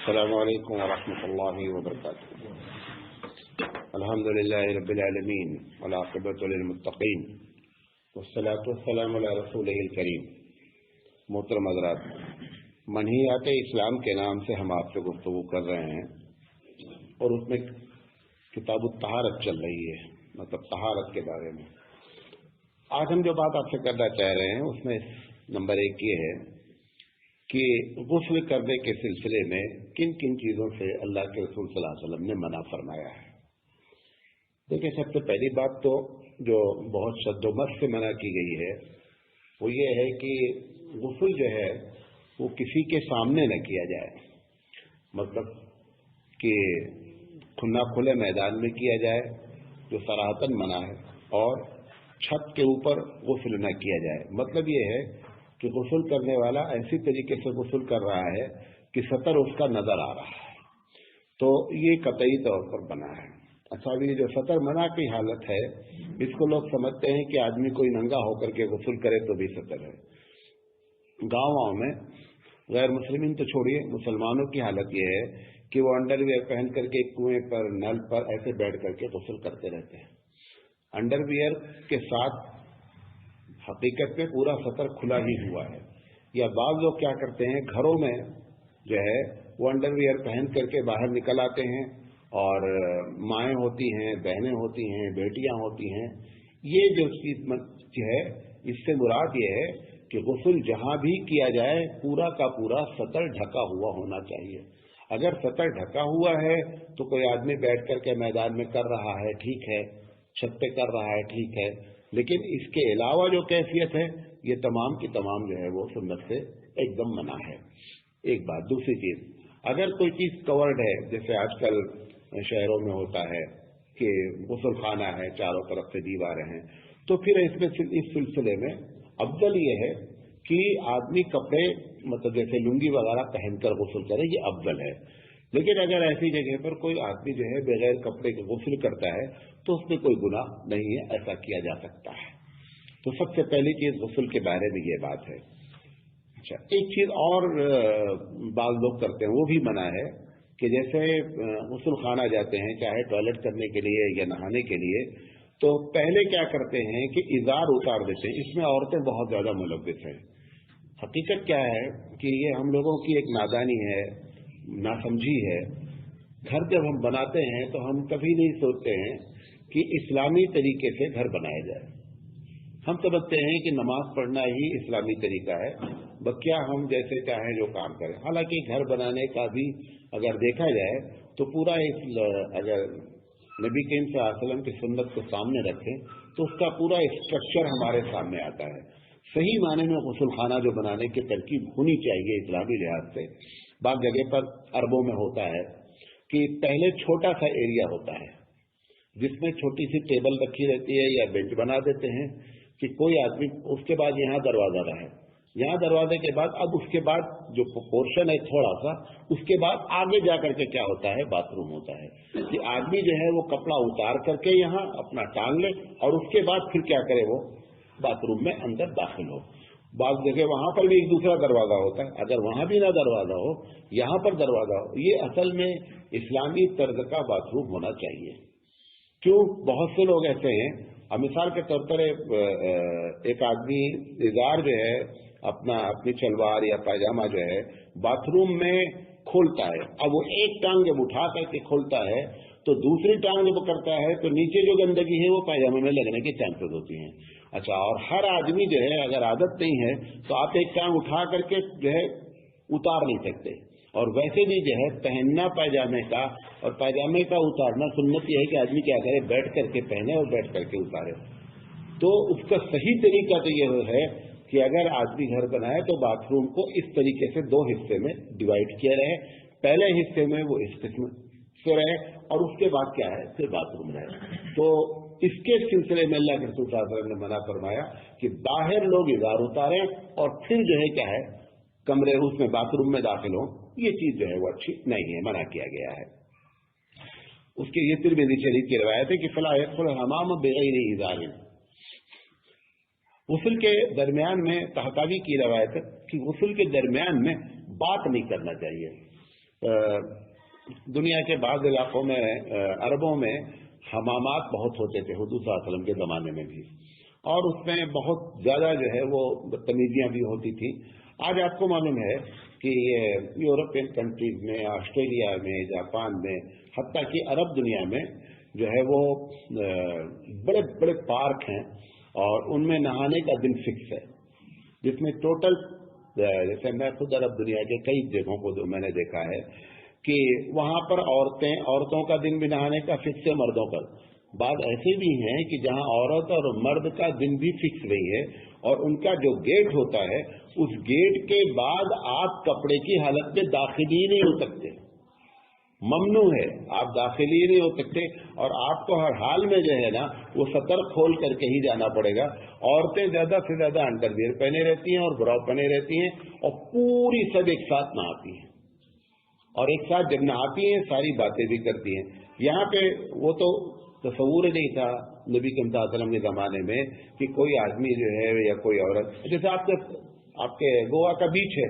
السلام علیکم ورحمۃ اللہ وبرکاتہ۔ الحمد للہ رب العالمین والعاقبۃ للمتقین والصلاۃ والسلام علی رسولہ الکریم۔ محترم حضرات، منہیات اسلام کے نام سے ہم آپ سے گفتگو کر رہے ہیں اور اس میں کتاب الطہارت چل رہی ہے، مطلب طہارت کے بارے میں۔ آج ہم جو بات آپ سے کرنا چاہ رہے ہیں اس میں نمبر 1 یہ ہے کہ غسل کرنے کے سلسلے میں کن کن چیزوں سے اللہ کے رسول صلی اللہ علیہ وسلم نے منع فرمایا ہے۔ دیکھیں، سب سے پہلی بات تو جو بہت شد و مت سے منع کی گئی ہے وہ یہ ہے کہ غسل جو ہے وہ کسی کے سامنے نہ کیا جائے، مطلب کہ کھلے میدان میں کیا جائے جو صراحتاً منع ہے، اور چھت کے اوپر غسل نہ کیا جائے۔ مطلب یہ ہے کہ غسل کرنے والا ایسی طریقے سے غسل کر رہا ہے کہ سطر اس کا نظر آ رہا ہے، تو یہ قطعی طور پر منع ہے۔ اچھا، ابھی جو سطر منع کی حالت ہے اس کو لوگ سمجھتے ہیں کہ آدمی کوئی ننگا ہو کر کے غسل کرے تو بھی سطر ہے۔ گاؤں میں غیر مسلمین تو چھوڑیے، مسلمانوں کی حالت یہ ہے کہ وہ انڈر ویئر پہن کر کے کنویں پر، نل پر ایسے بیٹھ کر کے غسل کرتے رہتے ہیں۔ انڈر ویئر کے ساتھ حقیقت میں پورا سطر کھلا ہی ہوا ہے، یا بعض لوگ کیا کرتے ہیں گھروں میں جو ہے وہ انڈر ویئر پہن کر کے باہر نکل آتے ہیں، اور مائیں ہوتی ہیں، بہنیں ہوتی ہیں، بیٹیاں ہوتی ہیں۔ یہ جو چیز ہے اس سے مراد یہ ہے کہ غسل جہاں بھی کیا جائے پورا کا پورا سطر ڈھکا ہوا ہونا چاہیے۔ اگر سطر ڈھکا ہوا ہے تو کوئی آدمی بیٹھ کر کے میدان میں کر رہا ہے، ٹھیک ہے، چھت پہ کر رہا ہے، ٹھیک ہے، لیکن اس کے علاوہ جو کیفیت ہے یہ تمام کی تمام جو ہے وہ سنت سے ایک دم منع ہے۔ ایک بات۔ دوسری چیز، اگر کوئی چیز کورڈ ہے، جیسے آج کل شہروں میں ہوتا ہے کہ غسل خانہ ہے، چاروں طرف سے دیواریں ہیں، تو پھر اس سلسلے میں افضل یہ ہے کہ آدمی کپڑے مطلب جیسے لنگی وغیرہ پہن کر غسل کرے، یہ افضل ہے۔ لیکن اگر ایسی جگہ پر کوئی آدمی جو ہے بغیر کپڑے کے غسل کرتا ہے تو اس میں کوئی گناہ نہیں ہے، ایسا کیا جا سکتا ہے۔ تو سب سے پہلی چیز غسل کے بارے میں یہ بات ہے۔ اچھا، ایک چیز اور بعض لوگ کرتے ہیں وہ بھی منع ہے کہ جیسے غسل خانہ جاتے ہیں، چاہے ٹوائلٹ کرنے کے لیے یا نہانے کے لیے، تو پہلے کیا کرتے ہیں کہ ازار اتار دیتے ہیں۔ اس میں عورتیں بہت زیادہ ملوث ہیں۔ حقیقت کیا ہے کہ یہ ہم لوگوں کی ایک نادانی ہے، ناسمجھی ہے۔ گھر جب ہم بناتے ہیں تو ہم کبھی نہیں سوچتے ہیں کہ اسلامی طریقے سے گھر بنایا جائے۔ ہم سمجھتے ہیں کہ نماز پڑھنا ہی اسلامی طریقہ ہے، بکیا ہم جیسے چاہیں جو کام کریں۔ حالانکہ گھر بنانے کا بھی اگر دیکھا جائے تو پورا اگر نبی کریم صلی اللہ علیہ وسلم کی سنت کو سامنے رکھیں تو اس کا پورا اسٹرکچر ہمارے سامنے آتا ہے۔ صحیح معنی میں غسل خانہ جو بنانے کی ترکیب ہونی چاہیے اسلامی لحاظ سے، بعض جگہ پر عربوں میں ہوتا ہے کہ پہلے چھوٹا سا ایریا ہوتا ہے جس میں چھوٹی سی ٹیبل رکھی رہتی ہے یا بینچ بنا دیتے ہیں کہ کوئی آدمی، اس کے بعد یہاں دروازہ رہے، یہاں دروازے کے بعد اب اس کے بعد جو پورشن ہے تھوڑا سا، اس کے بعد آگے جا کر کے کیا ہوتا ہے، باتھ روم ہوتا ہے کہ آدمی جو ہے وہ کپڑا اتار کر کے یہاں اپنا ٹانگ لے اور اس کے بعد پھر کیا کرے، وہ باتھ روم میں اندر داخل ہو۔ بعض جگہ وہاں پر بھی ایک دوسرا دروازہ ہوتا ہے، اگر وہاں بھی نہ دروازہ ہو، یہاں پر دروازہ ہو۔ یہ اصل میں اسلامی طرز کا باتھ روم ہونا چاہیے۔ کیوں؟ بہت سے لوگ ایسے ہیں، اب مثال کے طور پر ایک آدمی ازار جو ہے اپنی شلوار یا پائجامہ جو ہے باتھ روم میں کھولتا ہے، اب وہ ایک ٹانگ جب اٹھا کر کے کھولتا ہے تو دوسری ٹانگ جب کرتا ہے تو نیچے جو گندگی ہے وہ پائجامے میں لگنے کے چانسز ہوتی ہیں۔ اچھا، اور ہر آدمی جو ہے اگر عادت نہیں ہے تو آپ ایک ٹانگ اٹھا کر کے جو ہے اتار نہیں سکتے، اور ویسے بھی جو ہے پہننا پائجامے کا اور پائجامے کا اتارنا سنت یہ ہے کہ آدمی کیا کرے، بیٹھ کر کے پہنے اور بیٹھ کر کے اتارے۔ تو اس کا صحیح طریقہ تو یہ ہے کہ اگر آدمی گھر بنائے تو باتھ روم کو اس طریقے سے 2 حصے میں ڈیوائڈ کیا رہے، پہلے حصے میں وہ اس قسم سے رہے اور اس کے بعد کیا ہے پھر باتھ روم رہے۔ تو اس کے سلسلے میں اللہ کے رسول صلی اللہ علیہ وسلم نے منع فرمایا کہ باہر لوگ ازار اتاریں اور پھر جو ہے کیا ہے کمرے اس میں باتھ روم میں داخل ہوں، یہ چیز جو ہے وہ اچھی نہیں ہے، منع کیا گیا ہے۔ اس کے یہ ترمذی شریف کی روایت ہے کہ فلا يدخل الحمام بغیر ازار۔ غسل کے درمیان میں تحتاوی کی روایت ہے کہ غسل کے درمیان میں بات نہیں کرنا چاہیے۔ دنیا کے بعض علاقوں میں عربوں میں حمامات بہت ہوتے تھے حضور صلی اللہ علیہ وسلم کے زمانے میں بھی، اور اس میں بہت زیادہ جو ہے وہ بدتمیزیاں بھی ہوتی تھیں. آج آپ کو معلوم ہے کہ یورپین کنٹریز میں، آسٹریلیا میں، جاپان میں، حتیٰ کہ عرب دنیا میں جو ہے وہ بڑے بڑے پارک ہیں اور ان میں نہانے کا دن فکس ہے، جس میں ٹوٹل، جیسے میں خود عرب دنیا کے کئی جگہوں کو جو میں نے دیکھا ہے کہ وہاں پر عورتوں کا دن بھی نہانے کا فکس ہے، مردوں کا. بعض ایسے بھی ہیں کہ جہاں عورت اور مرد کا دن بھی فکس نہیں ہے، اور ان کا جو گیٹ ہوتا ہے اس گیٹ کے بعد آپ کپڑے کی حالت میں داخل ہی نہیں ہو سکتے، ممنوع ہے، آپ داخل ہی نہیں ہو سکتے، اور آپ کو ہر حال میں جو ہے نا وہ سطر کھول کر کے ہی جانا پڑے گا. عورتیں زیادہ سے زیادہ انڈر ویئر پہنے رہتی ہیں اور براؤ پہنے رہتی ہیں، اور پوری سب ایک ساتھ نہاتی ہیں، اور ایک ساتھ جب نہاتی ہیں ساری باتیں بھی کرتی ہیں. یہاں پہ وہ تو تصور نہیں تھا نبی کریم صلی اللہ علیہ وسلم کے زمانے میں کہ کوئی آدمی جو ہے یا کوئی عورت، جیسے آپ کے گوا کا بیچ ہے،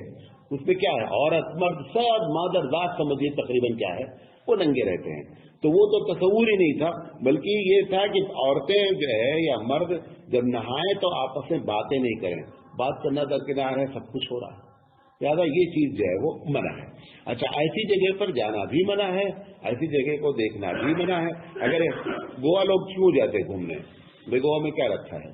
اس میں کیا ہے، عورت مرد سب مادر ذات سمجھیے تقریباً کیا ہے، وہ ننگے رہتے ہیں. تو وہ تو تصور ہی نہیں تھا، بلکہ یہ تھا کہ عورتیں جو ہے یا مرد جب نہائیں تو آپس میں باتیں نہیں کریں، بات کرنا درکنار ہے، سب کچھ ہو رہا ہے، لہٰذا یہ چیز جو ہے وہ منع ہے. اچھا، ایسی جگہ پر جانا بھی منع ہے، ایسی جگہ کو دیکھنا بھی منع ہے. اگر گوا لوگ کیوں جاتے گھومنے؟ بھائی گوا میں کیا رکھا ہے؟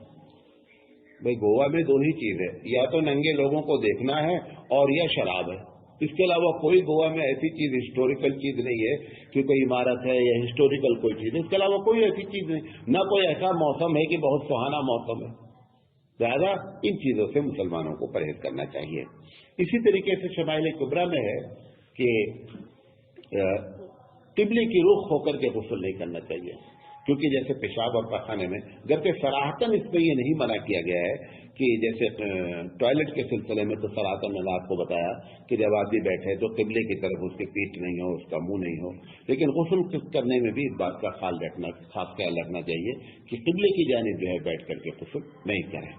بھائی گوا میں دو ہی چیز ہے، یا تو ننگے لوگوں کو دیکھنا ہے اور یا شراب ہے. اس کے علاوہ کوئی گوا میں ایسی چیز ہسٹوریکل چیز نہیں ہے کہ کوئی عمارت ہے یا ہسٹوریکل کوئی چیز ہے. اس کے علاوہ کوئی ایسی چیز نہیں، نہ کوئی ایسا موسم ہے کہ بہت سہانا موسم ہے. لہٰذا ان چیزوں سے مسلمانوں کو پرہیز کرنا چاہیے. اسی طریقے سے شمائل کبریٰ میں ہے کہ قبلے کی رخ ہو کر کے غسل نہیں کرنا چاہیے، کیونکہ جیسے پیشاب اور پخانے میں گرچہ صراحتاً اس پہ یہ نہیں منع کیا گیا ہے کہ جیسے ٹوائلٹ کے سلسلے میں تو صراحتاً میں نے آپ کو بتایا کہ جب آدمی بیٹھے تو قبلے کی طرف اس کی پیٹھ نہیں ہو، اس کا منہ نہیں ہو، لیکن غسل کرنے میں بھی اس بات کا خاص خیال رکھنا چاہیے کہ قبلے کی جانب جو ہے بیٹھ کر کے غسل نہیں کریں.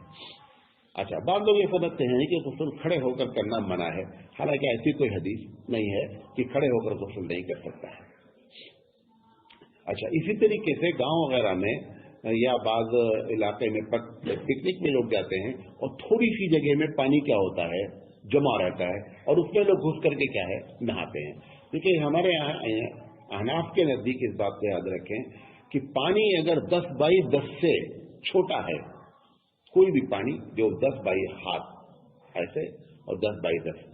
اچھا، بعض لوگ یہ سمجھتے ہیں کہ غسل کھڑے ہو کر کرنا منع ہے، حالانکہ ایسی کوئی حدیث نہیں ہے کہ کھڑے ہو کر غسل نہیں کر سکتا ہے. اچھا، اسی طریقے سے گاؤں وغیرہ میں یا بعض علاقے میں پکنک میں لوگ جاتے ہیں اور تھوڑی سی جگہ میں پانی کیا ہوتا ہے، جمع رہتا ہے، اور اس میں لوگ گھس کر کے کیا ہے، نہاتے ہیں. کیونکہ ہمارے یہاں احناف کے نزدیک اس بات کو یاد رکھیں کہ پانی اگر 10x10 سے چھوٹا ہے، کوئی بھی پانی جو 10x ہاتھ ایسے اور 10x10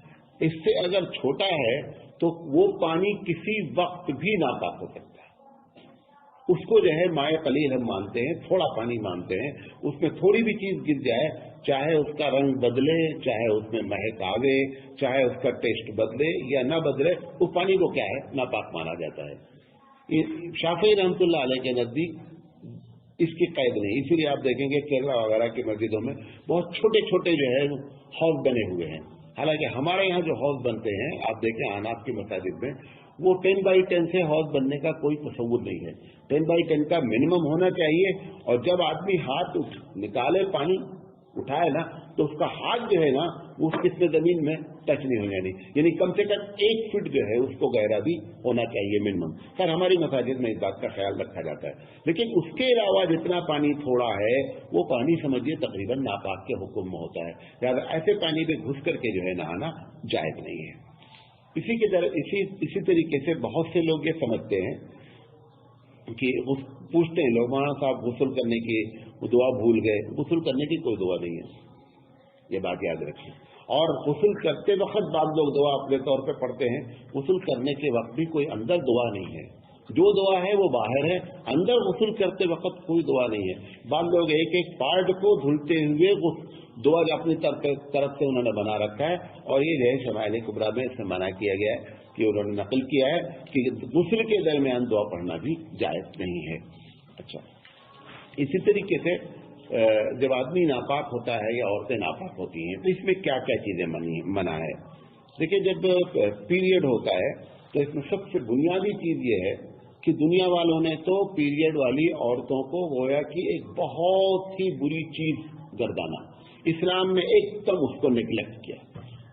اس سے اگر چھوٹا ہے تو وہ پانی کسی وقت بھی ناپاک ہو سکتا ہے. اس کو جو ہے مائع قلیل ہم مانتے ہیں، تھوڑا پانی مانتے ہیں. اس میں تھوڑی بھی چیز گر جائے، چاہے اس کا رنگ بدلے، چاہے اس میں مہک آوے، چاہے اس کا ٹیسٹ بدلے یا نہ بدلے، اس پانی کو کیا ہے، ناپاک مانا جاتا ہے. شافعی رحمۃ اللہ علیہ کے نزدیک اس کی قید نہیں. اسی لیے آپ دیکھیں گے کیرلا وغیرہ کی مسجدوں میں بہت چھوٹے چھوٹے جو ہے حوض بنے ہوئے ہیں. حالانکہ ہمارے یہاں جو حوض بنتے ہیں، آپ دیکھیں احناف کی مساجد میں، وہ 10x10 سے حوض بننے کا کوئی تصور نہیں ہے. 10x10 کا منیمم ہونا چاہیے، اور جب آدمی ہاتھ نکالے پانی اٹھائے نا تو اس کا ہاتھ جو ہے نا وہ اس سے زمین میں ٹچ نہیں ہونے دیں، یعنی کم سے کم 1 فٹ جو ہے اس کو گہرا بھی ہونا چاہیے منیمم. خیر ہماری مساجد میں اس بات کا خیال رکھا جاتا ہے، لیکن اس کے علاوہ جتنا پانی تھوڑا ہے وہ پانی سمجھیے تقریباً ناپاک کے حکم میں ہوتا ہے. لہٰذا ایسے پانی میں گھس کر کے جو ہے نہانا جائز نہیں ہے. اسی طریقے سے بہت سے لوگ یہ سمجھتے ہیں کہ پوچھتے ہیں لوگ، مولانا صاحب غسل کرنے کی دعا بھول گئے. غسل کرنے کی کوئی دعا نہیں ہے، یہ بات یاد رکھیں. اور غسل کرتے وقت بعض لوگ دعا اپنے طور پہ پڑھتے ہیں، غسل کرنے کے وقت بھی کوئی اندر دعا نہیں ہے. جو دعا ہے وہ باہر ہے، اندر غسل کرتے وقت کوئی دعا نہیں ہے. بعض لوگ ایک ایک پارٹ کو دھلتے ہوئے دعا اپنی طرف سے انہوں نے بنا رکھا ہے، اور یہ جو ہے شمائل کبریٰ میں اس سے منع کیا گیا ہے کہ انہوں نے نقل کیا ہے کہ غسل کے درمیان دعا پڑھنا بھی جائز نہیں ہے. اچھا، اسی طریقے سے جب آدمی ناپاک ہوتا ہے یا عورتیں ناپاک ہوتی ہیں تو اس میں کیا کیا چیزیں منع ہے. دیکھیں، جب پیریڈ ہوتا ہے تو اس میں سب سے بنیادی چیز یہ ہے کہ دنیا والوں نے تو پیریڈ والی عورتوں کو گویا کہ ایک بہت ہی بری چیز گردانا، اسلام نے ایک دم اس کو نیگلیکٹ کیا.